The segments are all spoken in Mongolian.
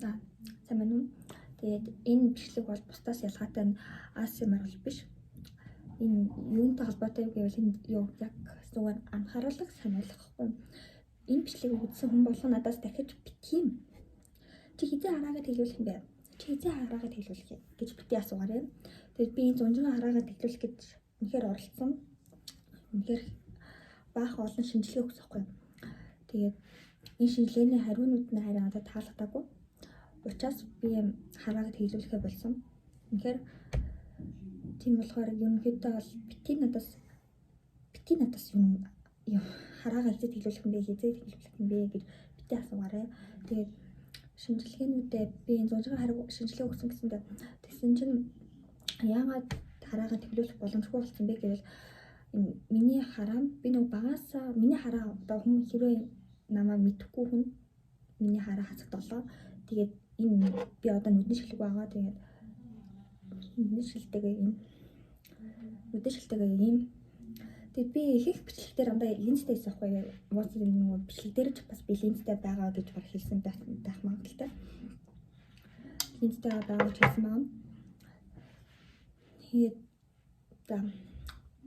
Сайн байна уу? Тэгээд энэ бичлэг бол бусдаас ялгаатай нь ASMR бол биш. Энэ юунтай холбоотой гэвэл юу яг зүгээр анхааруулга сонирхолтой. Энэ бичлэгийг үзсэн хүн болгоо надаас дахиж битгийм. Чи хизээ хараагаад хэлүүлэх юм бэ? Чи хизээ хараагаад хэлүүлэх гэж бити асуугаарай. Тэгээд би энэ зунжгаа хараагаад хэлүүлэх гэж үнэхээр оролцсон. Үнэхээр баах олон шинжилгээ өгсөн байхгүй. Тэгээд энэ шинжилгээний хариунууд нь харин надад таалагдаагүй. Учаас би хараагаад хэлүүлэхэ болсон. Тэгэхээр тийм болохоор ерөнхийдөө бол бити надаас юм хараагаад хизээ хэлүүлэх юм бэ гэж бити асуугаарай. Тэгээд шинжилгээнүүдээ би энэ зунжгаа шинжилгээ өгсөн гэсэндээ тэгсэн чинь яагаад хараагаад хэлүүлэх боломжгүй болсон бэ гэвэл миний хараа би нэг багаасаа миний хараа одоо хүн хэрвээ намайг мэдхгүй хүн миний хараа хасагдолоо. Тэгээд энэ би одоо нүдний шилэг байгаа. Тэгээд нүдний шилтэйгээ ийм. Тэгээд би ихэнх бичлэг дээр дандаа линзтэй байсан байхгүй юу? Моц нэг бичлэг дээр ч бас би линзтэй байгаа гэж баг хэлсэн байх магадaltaй. Линзтэй байгаа гэж хэлсэн байна. Тэгээд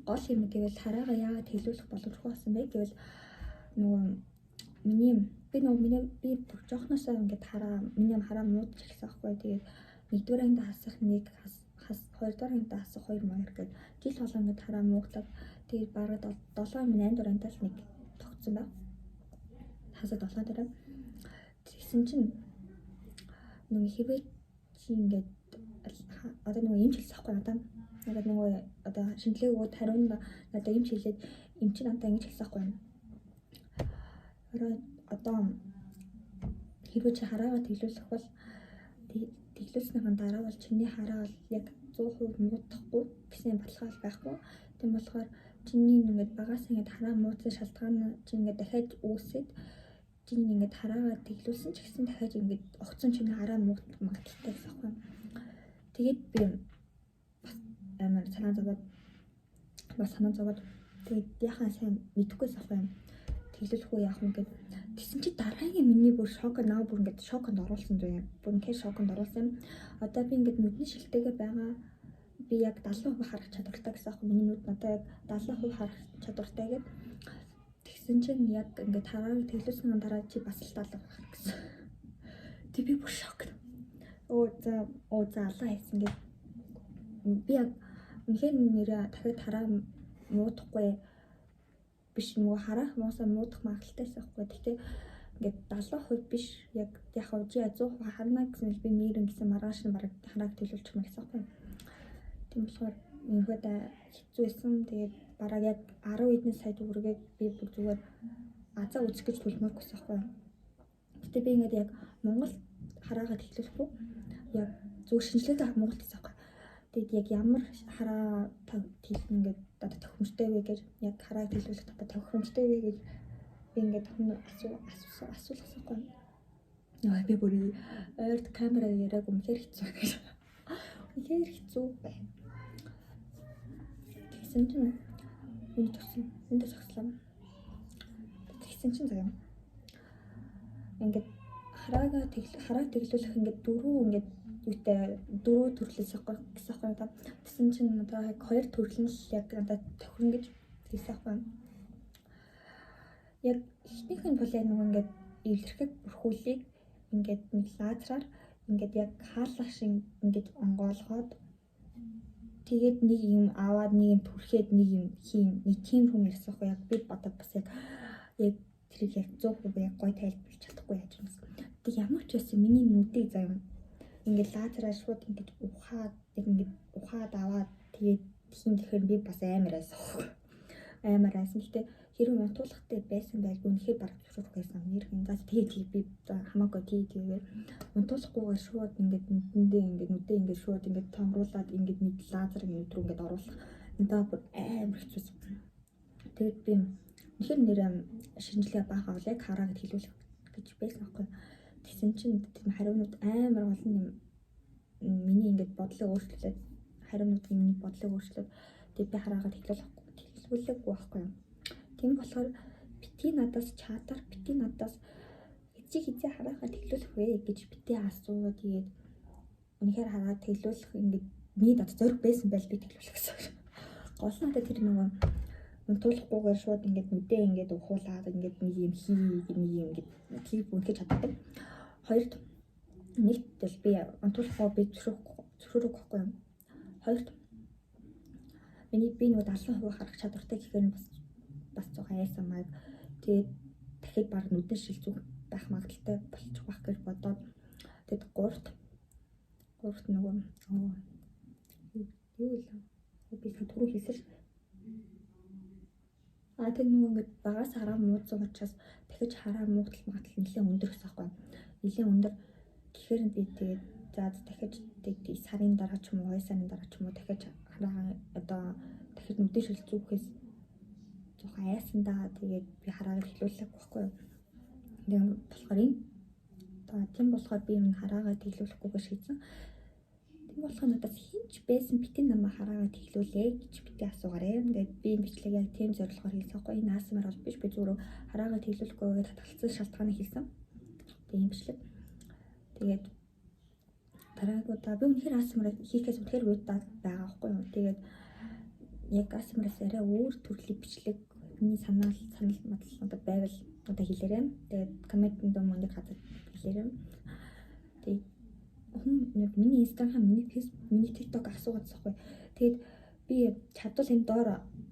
гол юм гэвэл хараагаа яагаад хэлүүлэх боломжгүй болсон бэ гэвэл нөгөө би бүр жоохносоо ингээд миний хараа муудаж ирсэн байхгүй. Тэгээд нэгдүгээр ангид хасах 1 хоёрдугаар ангид хасах 2 маяг гэдэг жил болгоо ингээд хараа мууглаад тэгээд бараг 7 минь 8 дугаар ангидаас нэг тогтсон баг. Хасаад болгоо дээр. Тэгсэн чинь нөгөө хэвээ чи ингээд одоо нөгөө эмч хэлсэн байхгүй надад. Надад нөгөө одоо шинжилгээ өгөөд хариунд надад эмч хэлээд эмч надад ингэж хэлсэн байхгүй. Одоо хэрвээ чи хараагаад хэлүүлэх бол тэглүүлснийхэн дараа бол чиний хараа бол яг 100% муудахгүй гэсэн баталгаал байхгүй. Тийм болохоор чиний ингээд багаас ингээд хараа муудсан шалтгаан нь чи ингээд дахиад үүсээд чиний ингээд хараагаа тэглүүлсэн ч гэсэн дахиад ингээд огцон чиний хараа муудах магадaltaй гэсэн байхгүй. Тэгээд би амар санаа зовоод тэгээд яхаа сайн мэдэхгүйс ахгүй юм. Тэглүүлэх үү яах юм гээд тэгсэн чи дараагийн миний бүр шокнд ингээд шокнд оруулсан зөө юм. Бүр үнэхээр шокнд оруулсан. Одоо би ингээд нүдний шилтэйгээ байгаа. Би яг 70% харах чадвартай гэсэн аахгүй. Миний нүд надад яг 70% харах чадвартай гээд тэгсэн чинь яг ингээд харааг тэглүүлсэн дараа чи бас л 70% харах гэсэн. Тэг би бүр шокнд. Оо за алла хийсэн гээд би яг үнэхээр нэрээ дахиад хараа муудахгүй биш нөгөө харах моосоо муудах магадaltaйсэн байхгүй. Гэхдээ ингээд 70% биш яг хав 100% харна гэсэн би нэрэн гэсэн маргааш нь бараг харааг төлөвлөчих мэн гэсэн байхгүй. Тийм болохоор ерөнхийдөө хэцүү байсан. Тэгээд бараг яг 10 эдэн сая төгрөгийг би бүр зүгээр азаа үзэх гэж төлмөрөх гэсэн байхгүй. Гэтэ би ингээд яг Монгол хараагаад хэлүүлэхгүй яг зөв шинжилгээтэй Монголд гэсэн байхгүй. Тэгээд яг ямар хараа хэлэх ингээд одоо тохиромжтой вэ гэж яг харааг хэлүүлэх одоо тохиромжтой вэ гэж би ингээд асуулахгүй. Яа би бүр ойрд камера яриаг үнэхээр хэцүү гэж. Үнэхээр хэцүү бай. Тэгсэн чинь энэ төгслөө. Тэгсэн чинь заяа. Ингээд харааг тэглүүлэх ингээд дөрөв төрлөөс авах гэсэн юм да. Тэгсэн чинь одоо яг 2 төрөл нь л яг надад тохирно гэж хэлсэн юм. Яг ихнийх нь бол яг нэг ингээд эвлэрхэг бүрхүүлийг ингээд нэг лазераар ингээд яг хаалгах шиг ингээд онгоолгоод тэгээд нэг юм аваад нэг юм түрхээд нэг юм хийн нэг тийм хүн ирсэн яг би бодоод бас яг тэрийг яг 100% яг гой тайлбарлаж чадахгүй яаж юм. Тэг ямар ч байсан миний нүдийг заяа ингээд лазераар шууд ингээд ухаад аваад тэгээд тийм тэгэхээр би бас амар айсан. Гэтэ хэрэг унтуулахтай байсан байлгүй үнэхээр бараг зүрх байсан. Нэрхэн зас тэгээд би хамаагүй тэгээд унтуулахгүйгээр шууд ингээд нүдээ ингээд шууд ингээд томруулаад ингээд нэг лазер нүд рүү ингээд оруулах. Надад бүр амар хэцүүсэн. Тэгээд би үнэхээр нэр шинжилгээ баахаа яг хараагаад хэлүүлэх гэж байсан байхгүй. Тэгсэн чинь тийм хариунууд амар олон юм миний ингээд бодлыг өөрчлөлөө хариунуудын миний бодлыг өөрчлөөд тэгээд би хараагаад хэлүүлэхгүй байхгүй юм. Тийм болохоор бити надаас чи хизээ хараагаа тэглүүлэх вэ гэж битээ асуу. Тэгээд үнэхээр хараад тэглүүлэх ингээд миний дад зориг байсан байл би тэглүүлэх гэсэн. Гол нь одоо тэр нөгөө унтуулахгүйгээр шууд ингээд мэдээ ингээд ухуулаад ингээд нэг юм нэг юм ингээд клип үнэхээр чаддаг. Хоёрт нэгтэл би унтуулахгүй би зөвшөөрөх байхгүй юм. Хоёрт би нөгөө 70% харах чадвартай гэхээр бас зугаа яасан маяг. Тэгээд дахиад баг нүдэн шилжүүлэх байх магадaltaй болчих байх гэж бодоод тэгээд гуравт нөгөө юу вэ? Би түрүү хэлсэн шүү. Тэр нөгөө ингээд багаас хараа муудсан учраас дахиж хараа муудал магадлал нэлээд өндөр гэсэн байхгүй. Нэлээд өндөр гэхээр би тэгээд за дахиж сарын дараа ч юм уу 2 сарын дараа ч юм уу дахиж хараа одоо дахиж нүдэн шилжүүлэхээс жоохон айсандаа тэгээд би хараагаа тэглүүлэх байхгүй. Тэгээд болохоор тийм болохоор би энэ хараагаа тэглүүлэхгүйгээр шийдсэн. Тийм болохоор надаас хинч байсан битэн намаа хараагаа тэглүүлээ гэж битээ асуугаарэ. Тэгээд би бичлэг яг тийм зорилгоор хийсэн байхгүй. Энэ ASMR бол биш, би зүгээр хараагаа тэглүүлэхгүйгээр татгалцсан шалтгааныг хэлсэн. Тийм бичлэг. Тэгээд дараагуудаа би үнэхээр ASMR хийхээс үнэхээр уйдаад байгаа байхгүй юу. Тэгээд яг ASMR-аас арай өөр төрлийн бичлэг миний санал одоо байвал одоо хэлээрэй. Тэгээд комментинд мөн хазаад хэлээрэй. Тэгээд миний Instagram, миний Facebook, миний TikTok асуугаад байхгүй. Тэгээд би чадвал энэ доор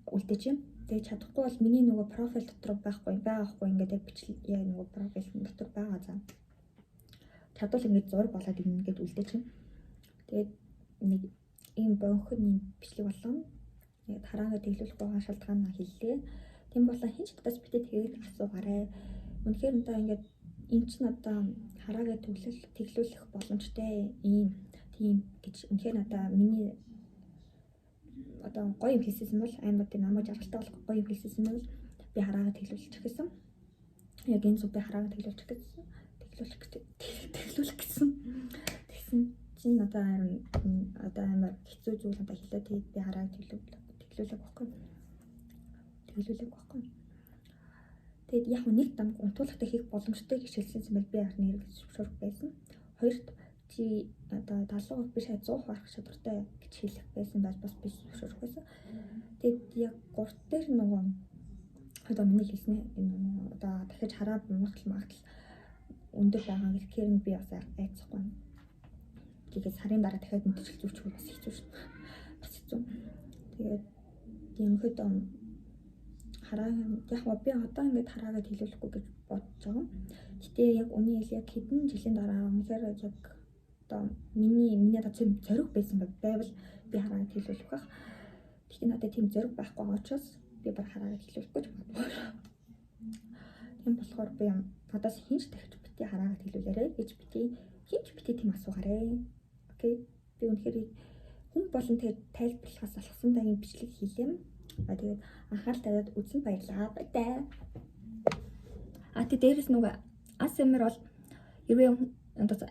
үлдээж юм. Тэгээд чадахгүй бол миний нөгөө профиль дотор байхгүй ингээд яг бичлэг яг нөгөө профиль дотор байгаа заа. Чадвал ингээд зураг болоод ингээд үлдээж юм. Тэгээд нэг ийм бонхны бичлэг болгоно. Тэгээд хараагаа тэглүүлэх байгаа шалтгаанаа хэллээ. Тийм болоо хинч надаас битээ тэгээд асуугаарай. Үнэхээр одоо ингээд энэ чинь одоо хараагаа тэглүүлэх боломжтой тийм гэж үнэхээр одоо миний одоо гоё юм хэлсэн бол амар тийм намайг жаргалтай болох гоё юм хэлсэн бол би хараагаа тэглүүлчих гэсэн. Яг энэ зүг би хараагаа тэглүүлэх гэсэн. Тэгсэн чинь одоо амар хэцүү зүйл одоо хэлээ. Тэгээд би хараагаа тэглүүлэх байхгүй. Тэгээд яг нэг дамг унтуулгатай хийх боломжтой гэж хэлсэн юм бол би яг нэр зөвшөөрөх байсан. Хоёрт чи одоо 70% биш 100% харах чадвартай гэж хэлэх байсан байж бас би зөвшөөрөх байсан. Тэгээд яг гурт дээр нөгөө одоо миний хэлсэн энэ одоо дахиж хараа магадлал өндөр байгаа гэхээр би бас айцхгүй. Тэгээд сарын дараа дахиад мэдчил зүвчих бас хэцүү шүү. Бас хэцүү. Тэгээд тийм хэд хараагаа яг би одоо ингээд хараагаа тэглүүлэхгүй гэж бодож байгаа. Гэтэ яг үний хэл яг хэдэн жилийн дараа үнэхээр яг одоо миний одоо тийм зориг байсан байвал би хараагаа тэглүүлэх байх. Гэтэ надад тийм зориг байхгүй байгаа учраас би баг хараагаа тэглүүлэхгүй гэж боддог. Тийм болохоор би надаас хинч дахиж бити хараагаа тэглүүлээрэй гэж хинч бити тийм асуугаарэ. Окей. Би үнэхээр хүн болон тэгээд тайлбарлахаас алхсан дагийн бичлэг хийлээ. Тэгээд анхаарал тавиад үзсэн баярлалаа. Баярлалаа. Тэгээд дээрэс нөгөө ASMR бол хэрвээ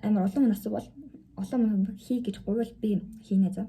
амар олон хүн асуувал олон хүн хий гэж гуйвал би хийнэ заа.